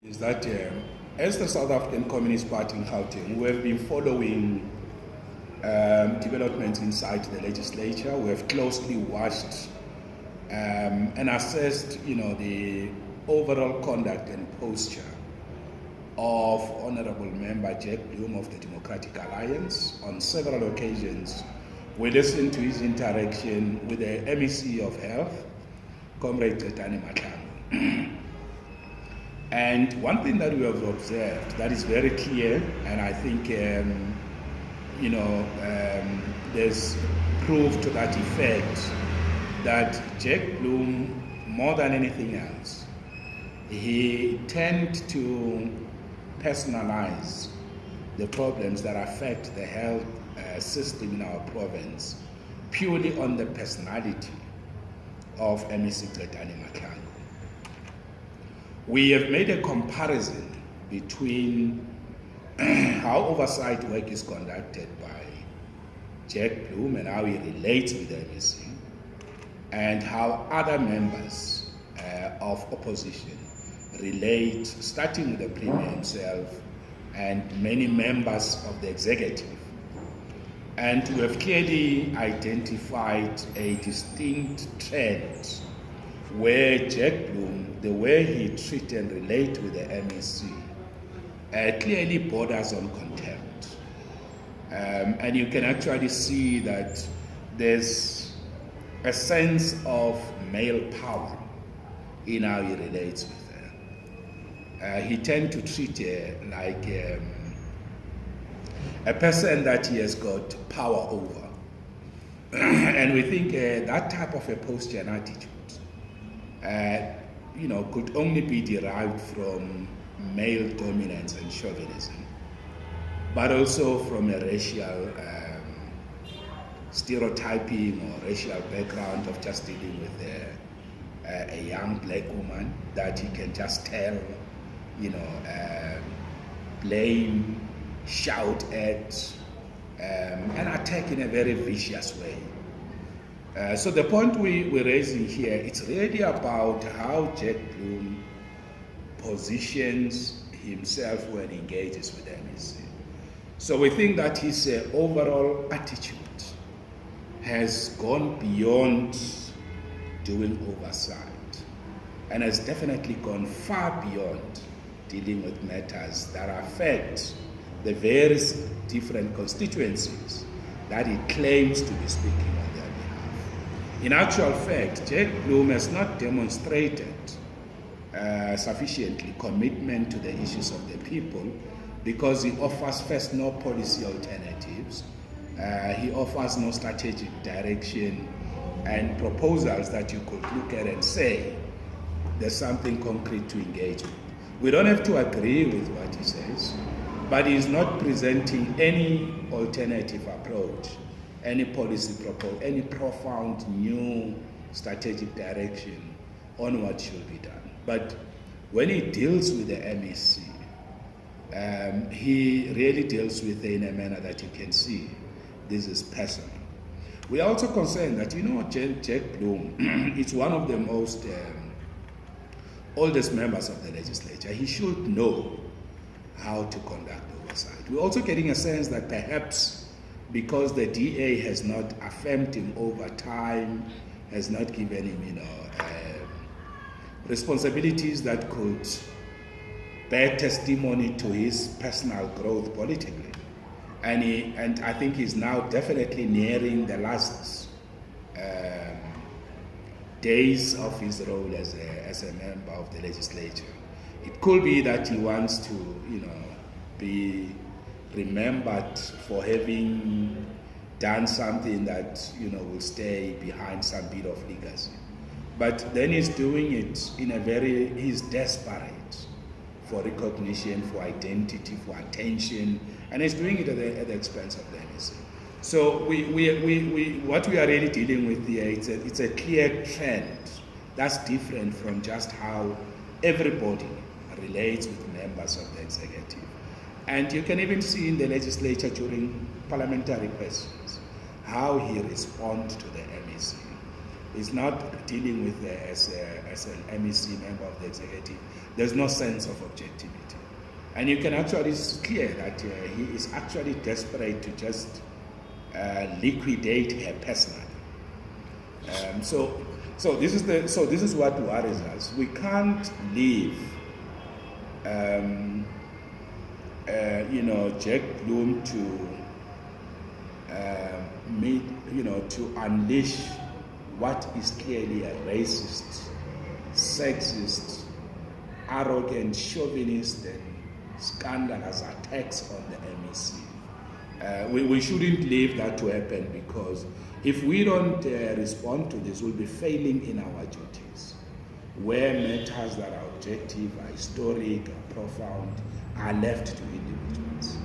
Is that as the South African Communist Party in Gauteng, we have been following developments inside the legislature. We have closely watched and assessed, the overall conduct and posture of Honorable Member Jack Bloem of the Democratic Alliance. On several occasions, we listened to his interaction with the MEC of Health, Comrade Cde Mahlangu. And one thing that we have observed that is very clear, and I think there's proof to that effect, that Jack Bloem, more than anything else, he tend to personalize the problems that affect the health system in our province purely on the personality of MEC Cde Mahlangu. We have made a comparison between how oversight work is conducted by Jack Bloem and how he relates with the MEC, and how other members of opposition relate, starting with the Premier himself and many members of the executive. And we have clearly identified a distinct trend where Jack Bloem, the way he treats and relates with the MEC, clearly borders on contempt. And you can actually see that there's a sense of male power in how he relates with her. He tends to treat her like a person that he has got power over. And we think that type of a posture and attitude could only be derived from male dominance and chauvinism, but also from a racial stereotyping or racial background of just dealing with a young black woman that he can just tell, blame, shout at, and attack in a very vicious way. So the point we're raising here, it's really about how Jack Bloem positions himself when he engages with MEC. So we think that his overall attitude has gone beyond doing oversight and has definitely gone far beyond dealing with matters that affect the various different constituencies that he claims to be speaking on their behalf. In actual fact, Jack Bloem has not demonstrated sufficiently commitment to the issues of the people, because he offers first no policy alternatives, he offers no strategic direction and proposals that you could look at and say there's something concrete to engage with. We don't have to agree with what he says, but he's not presenting any alternative approach, any policy proposal, any profound new strategic direction on what should be done. But when he deals with the MEC, he really deals with it in a manner that you can see this is personal. We are also concerned that, Jack Bloem is one of the most oldest members of the legislature. He should know how to conduct oversight. We're also getting a sense that perhaps because the DA has not affirmed him over time, has not given him, responsibilities that could bear testimony to his personal growth politically. And I think he's now definitely nearing the last days of his role as a member of the legislature. It could be that he wants to, be remembered for having done something that, will stay behind some bit of legacy. But then he's doing it he's desperate for recognition, for identity, for attention, and he's doing it at the expense of the MEC. So what we are really dealing with here, it's a clear trend that's different from just how everybody relates with members of the executive. And you can even see in the legislature during parliamentary questions how he responds to the MEC. is not dealing with as an MEC, member of the executive. There's no sense of objectivity. And you can actually, it's clear that he is actually desperate to just liquidate her personally. So this is what worries us. We can't leave, Jack Bloem to unleash what is clearly a racist, sexist, arrogant, chauvinist, and scandalous attacks on the MEC. We shouldn't leave that to happen, because if we don't respond to this, we'll be failing in our duties. Where matters that are objective, are historic, are profound, are left to individuals.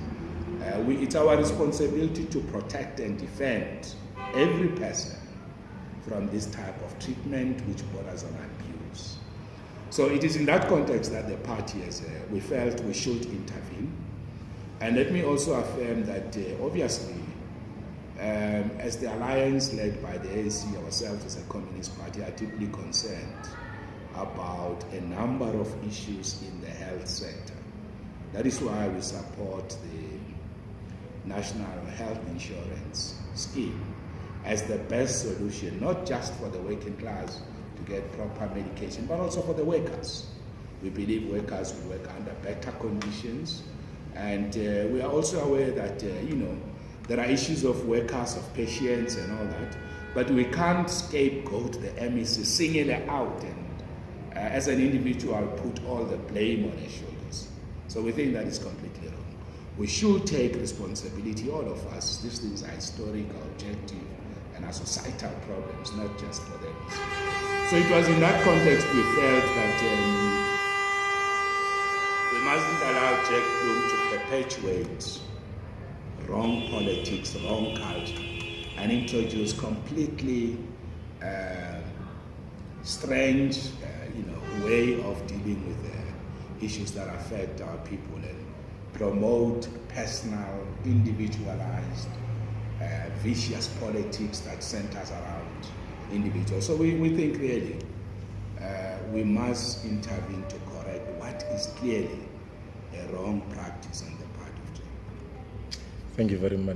It's our responsibility to protect and defend every person from this type of treatment which borders on abuse. So it is in that context that the party we felt we should intervene. And let me also affirm that obviously, as the alliance led by the ANC, ourselves as a Communist Party, are deeply concerned about a number of issues in the health sector. That is why we support the National Health Insurance Scheme as the best solution, not just for the working class to get proper medication, but also for the workers. We believe workers will work under better conditions, and we are also aware that there are issues of workers, of patients and all that, but we can't scapegoat the MEC, single it out, and as an individual put all the blame on his shoulders. So we think that is completely wrong. We should take responsibility, all of us. These things are historic, objective, and are societal problems, not just for them. So it was in that context we felt that we mustn't allow Jack Bloem to perpetuate wrong politics, wrong culture, and introduce completely strange way of dealing with issues that affect our people, and promote personal, individualized, vicious politics that centers around individuals. So we think really we must intervene to correct what is clearly a wrong practice on the part of Jack. Thank you very much.